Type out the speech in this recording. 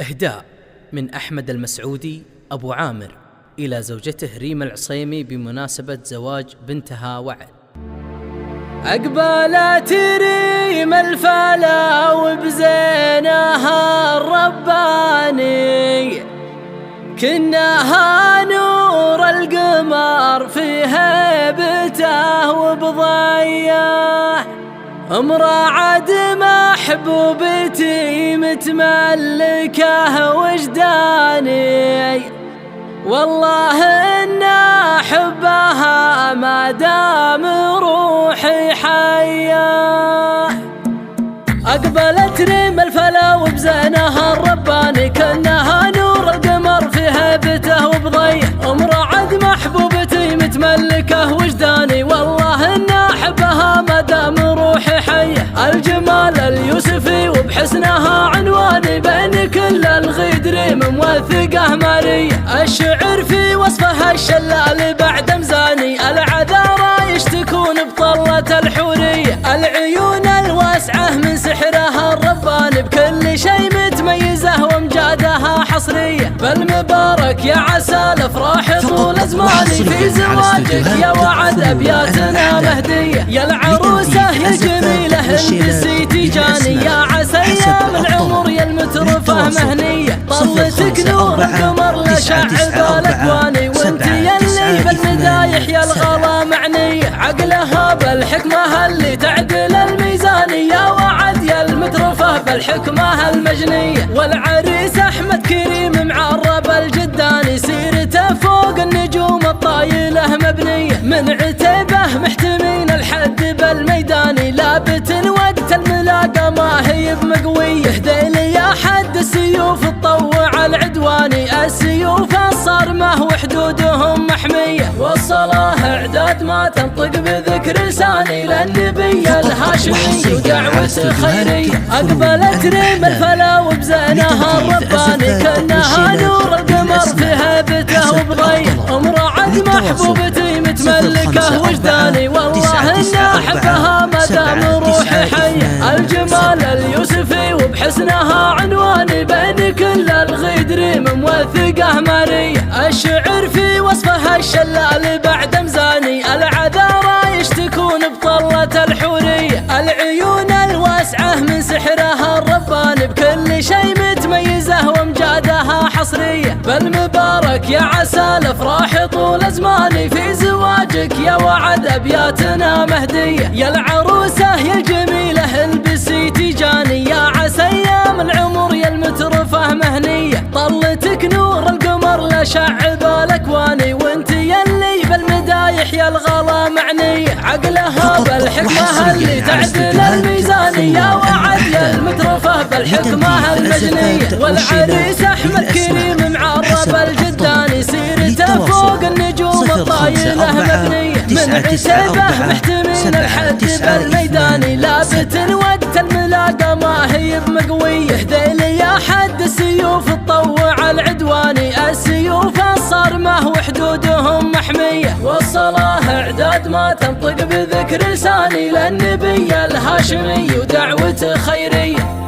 إهداء من أحمد المسعودي أبو عامر إلى زوجته ريم العصيمي بمناسبة زواج بنتها وعد. أقبلت ريم الفلا وبزينها الرباني، كناها نور القمر في هيبته وبضيه، امرأة محبوبتي متملكة وجداني، والله إن أحبها ما دام روحي حية. أقبلت ريم الفلا وبزينها الرباني، كأنها نور القمر في هيبته وبضيه، امرأة محبوبتي متملكة وجداني، والله إن أحبها ما دام روحي حية. الجمال اليوسفي وبحسنها عنواني، بين كل الغيد ريم موثقة مارية، الشعر في وصفها الشلال بعد مزاني، العذارى يشتكون بطلة الحورية، العيون الواسعة من سحرها الرباني، بكل شيء متميزة وامجادها حصرية. فالمبارك يا عسى الافراح طول زماني، في زواجك يا وعد ابياتنا مهدية، يا العروسة يا الجميلة هندسيتي جاني، يا عسى ايام العمر يا المترفة مهنية، طلتك نور القمر لشعب الاكواني، وانت يلي بالمدايح يا الغلا معنية، عقلها بالحكمة اللي تعدل الميزاني، يا وعد يا المترفة بالحكمة المجنية، والعريس احمد كريم معرب الجداني، سيرته فوق النجوم الطايلة مبنية، من عتيبه محتمين الحد بالميداني، لابت وقت الملاقى ما هي بمقوية، هديلي يا حد السيوف تطوع العدواني، السيوف الصارمة وحدودهم محمية، والصلاة اعداد ما تنطق بذكر لساني، للنبي الهاشمي ودعوة خيرية. أقبلت ريم الفلا وبزينها الرباني، كأنها نور القمر في هيبته وبضيه، امرأة محبوبتي متملكة وجداني، والله إن أحبها ما دام روحي حية. الجمال اليوسفي وبحسنها عنواني، بين كل الغيد ريم موثقة مارية، الشعر في وصفها الشلال بعد مزاني، العذارى يشتكون بطلة الحورية، العيون الواسعة من سحرها الرباني، بكل شيء متميزة وامجادها حصرية. فالمبارك يا عسى الافراح طول زماني، في زواجك يا وعد ابياتنا مهدية، يا العروسة يا الجميلة البسيتي جاني، يا عسى ايام العمر يا المترفة مهنية، طلتك نور القمر لشعب الاكواني، وانت يلي بالمدايح يا الغلا معنية، عقلها بالحكمة اللي تعدل الميزاني، يا وعد يا المترفة بالحكمة المجنية، والعريس احمد كريم معرب الجداني، سيرته فوق النجوم الطايلة مبنية، من عتيبه محتمين الحد بالميداني، لابت وقت الملاقى ما هي بمقوية، هديلي يا حد السيوف تطوع العدواني، السيوف الصارمة وحدودهم محمية، والصلاة اعداد ما تنطق بذكر لساني، للنبي الهاشمي ودعوة خيرية.